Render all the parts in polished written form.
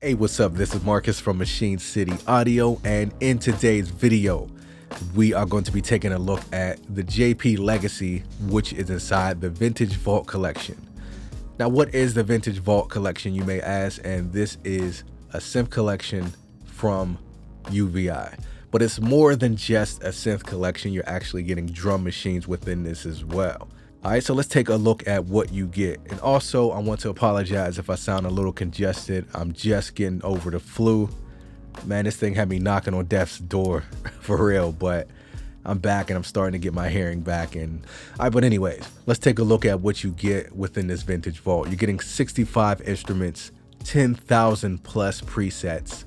Hey, what's up? This is Marcus from Machine City Audio, and in today's video, we are going to be taking a look at the JP Legacy, which is inside the Vintage Vault Collection. Now, what is the Vintage Vault Collection, you may ask? And this is a synth collection from UVI. But it's more than just a synth collection. You're actually getting drum machines within this as well. All right, so let's take a look at what you get. And also, I want to apologize if I sound a little congested. I'm just getting over the flu. Man, this thing had me knocking on death's door for real, but I'm back and I'm starting to get my hearing back. And all right, but anyways, let's take a look at what you get within this Vintage Vault. You're getting 65 instruments, 10,000 plus presets,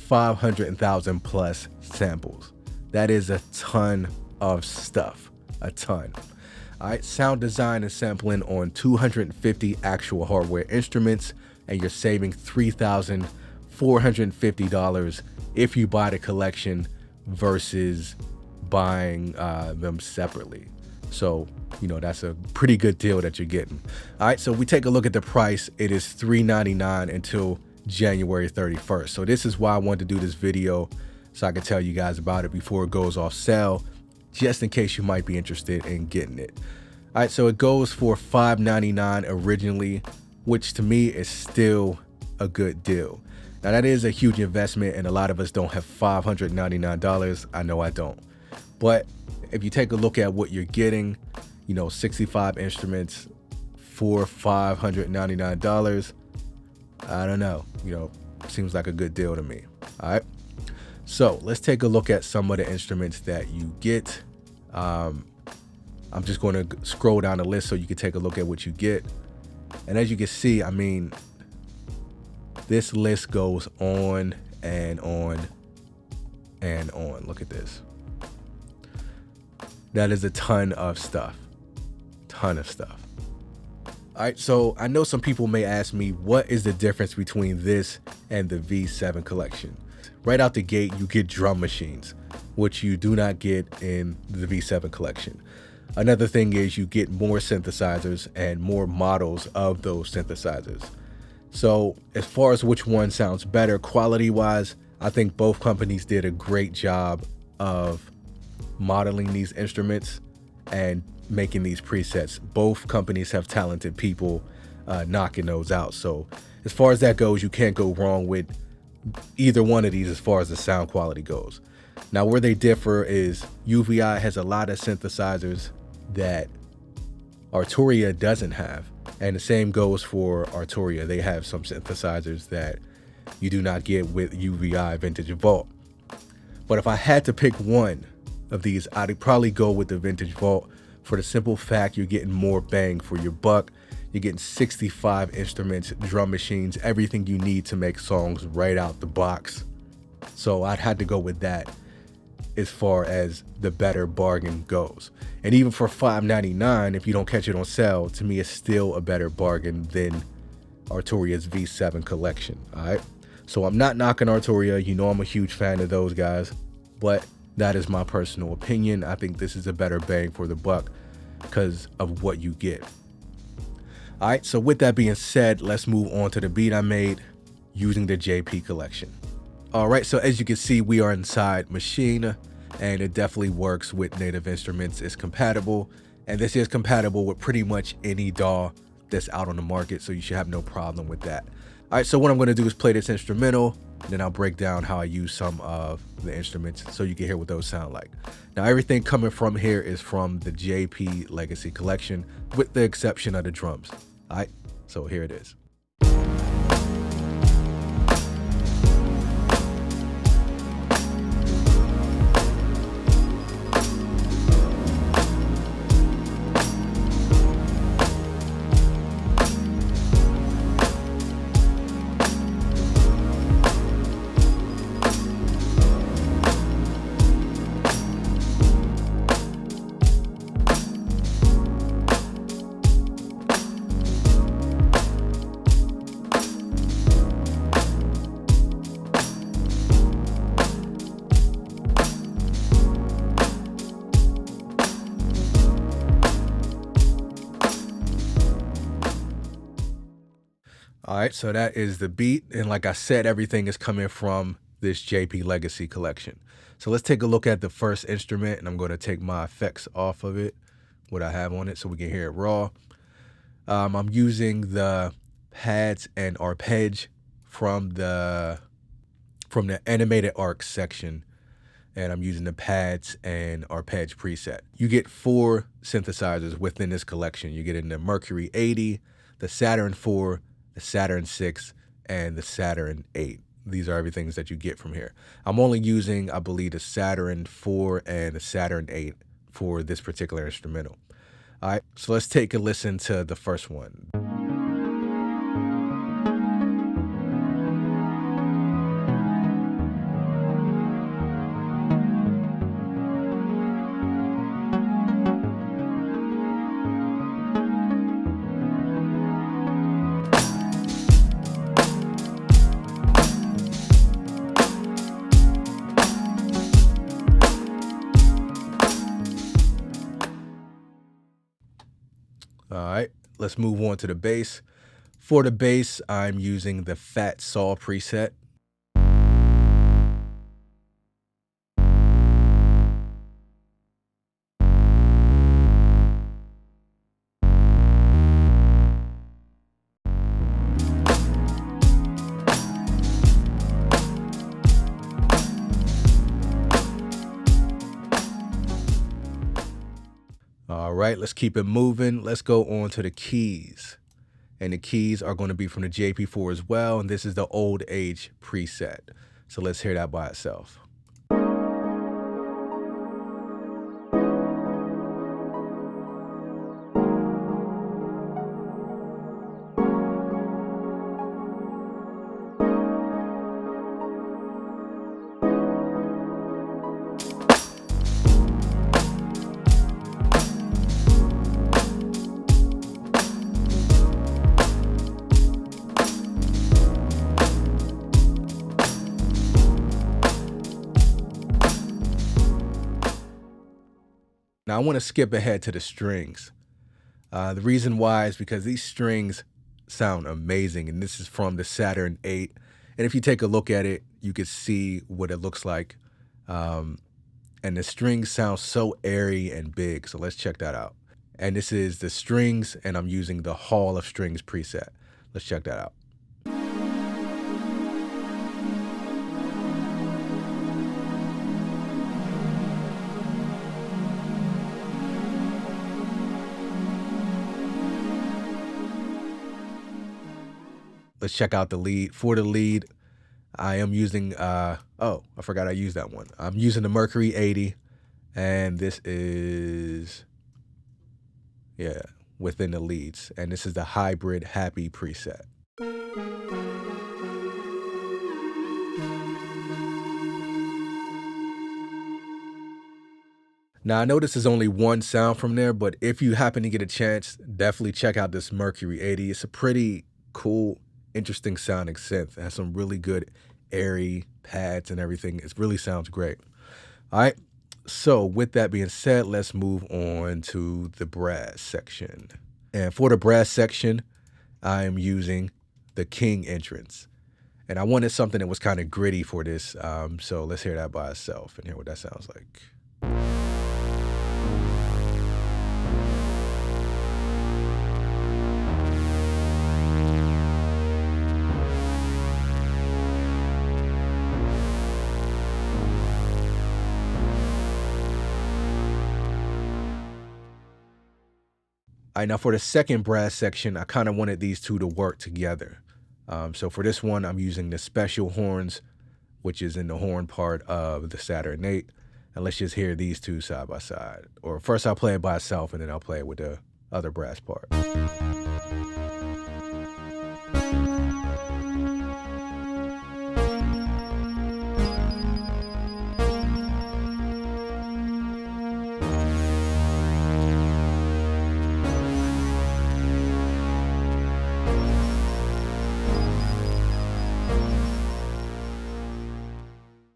500,000 plus samples. That is a ton of stuff, a ton. All right, sound design and sampling on 250 actual hardware instruments, and you're saving $3,450 if you buy the collection versus buying them separately. So, you know, that's a pretty good deal that you're getting. All right, so we take a look at the price. It is $399 until January 31st. So this is why I wanted to do this video, so I can tell you guys about it before it goes off sale, just in case you might be interested in getting it. All right, so it goes for $599 originally, which to me is still a good deal. Now that is a huge investment, and a lot of us don't have $599. I know I don't. But if you take a look at what you're getting, you know, 65 instruments for $599, I don't know, you know, seems like a good deal to me. All right, so let's take a look at some of the instruments that you get. I'm just going to scroll down the list so you can take a look at what you get. And as you can see, I mean, this list goes on and on and on. Look at this. That is a ton of stuff. Ton of stuff. All right, so I know some people may ask me, what is the difference between this and the V7 collection? Right out the gate, you get drum machines, which you do not get in the V7 collection. Another thing is you get more synthesizers and more models of those synthesizers. So as far as which one sounds better quality-wise, I think both companies did a great job of modeling these instruments and making these presets. Both companies have talented people knocking those out. So as far as that goes, you can't go wrong with either one of these as far as the sound quality goes. Now, where they differ is UVI has a lot of synthesizers that Arturia doesn't have, and the same goes for Arturia. They have some synthesizers that you do not get with UVI Vintage Vault. But if I had to pick one of these, I'd probably go with the Vintage Vault for the simple fact you're getting more bang for your buck. You're getting 65 instruments, drum machines, everything you need to make songs right out the box. So I'd have to go with that as far as the better bargain goes. And even for $599, if you don't catch it on sale, to me it's still a better bargain than Arturia's V7 collection. All right, so I'm not knocking Arturia. You know, I'm a huge fan of those guys, but that is my personal opinion. I think this is a better bang for the buck because of what you get. All right, so with that being said, let's move on to the beat I made using the JP collection. All right, so as you can see, we are inside Machine, and it definitely works with native instruments. It's compatible, and this is compatible with pretty much any DAW that's out on the market, so you should have no problem with that. All right, so what I'm going to do is play this instrumental, and then I'll break down how I use some of the instruments so you can hear what those sound like. Now, everything coming from here is from the JP Legacy collection, with the exception of the drums. All right, so here it is. right, so that is the beat. And like I said, everything is coming from this JP Legacy collection. So let's take a look at the first instrument, and I'm going to take my effects off of it, what I have on it, so we can hear it raw. I'm using the pads and arpeggi from the animated arc section, and I'm using the pads and arpeggi preset. You get 4 synthesizers within this collection. You get in the Mercury 80, the Saturn 4, the Saturn 6, and the Saturn 8. These are everything that you get from here. I'm only using, I believe, the Saturn 4 and the Saturn 8 for this particular instrumental. All right, so let's take a listen to the first one. All right, let's move on to the bass. For the bass, I'm using the Fat Saw preset. All right, let's keep it moving. Let's go on to the keys. And the keys are going to be from the JP4 as well. And this is the Old Age preset. So let's hear that by itself. Now I want to skip ahead to the strings. The reason why is because these strings sound amazing, and this is from the Saturn 8. And if you take a look at it, you can see what it looks like. And the strings sound so airy and big, so let's check that out. And this is the strings, and I'm using the Hall of Strings preset. Let's check that out. Let's check out the lead. For the lead, I am using, oh, I forgot I used that one. I'm using the Mercury 80, and this is, yeah, within the leads. And this is the Hybrid Happy preset. Now, I know this is only one sound from there, but if you happen to get a chance, definitely check out this Mercury 80. It's a pretty cool, interesting sounding synth. It has some really good airy pads and everything. It really sounds great. All right, so with that being said, let's move on to the brass section. And for the brass section, I am using the King entrance. And I wanted something that was kind of gritty for this, so let's hear that by itself and hear what that sounds like. All right, now for the second brass section, I kind of wanted these two to work together. So for this one, I'm using the special horns, which is in the horn part of the Saturn 8. And let's just hear these two side by side. Or first I'll play it by itself, and then I'll play it with the other brass part.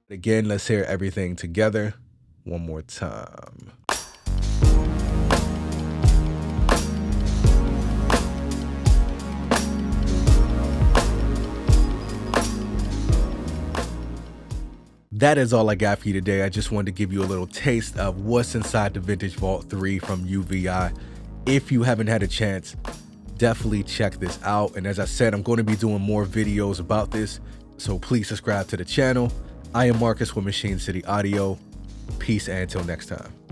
Again, let's hear everything together one more time. That is all I got for you today. I just wanted to give you a little taste of what's inside the Vintage Vault 3 from UVI. If you haven't had a chance, definitely check this out. And as I said, I'm going to be doing more videos about this, so please subscribe to the channel. I am Marcus with Machine City Audio. Peace, and until next time.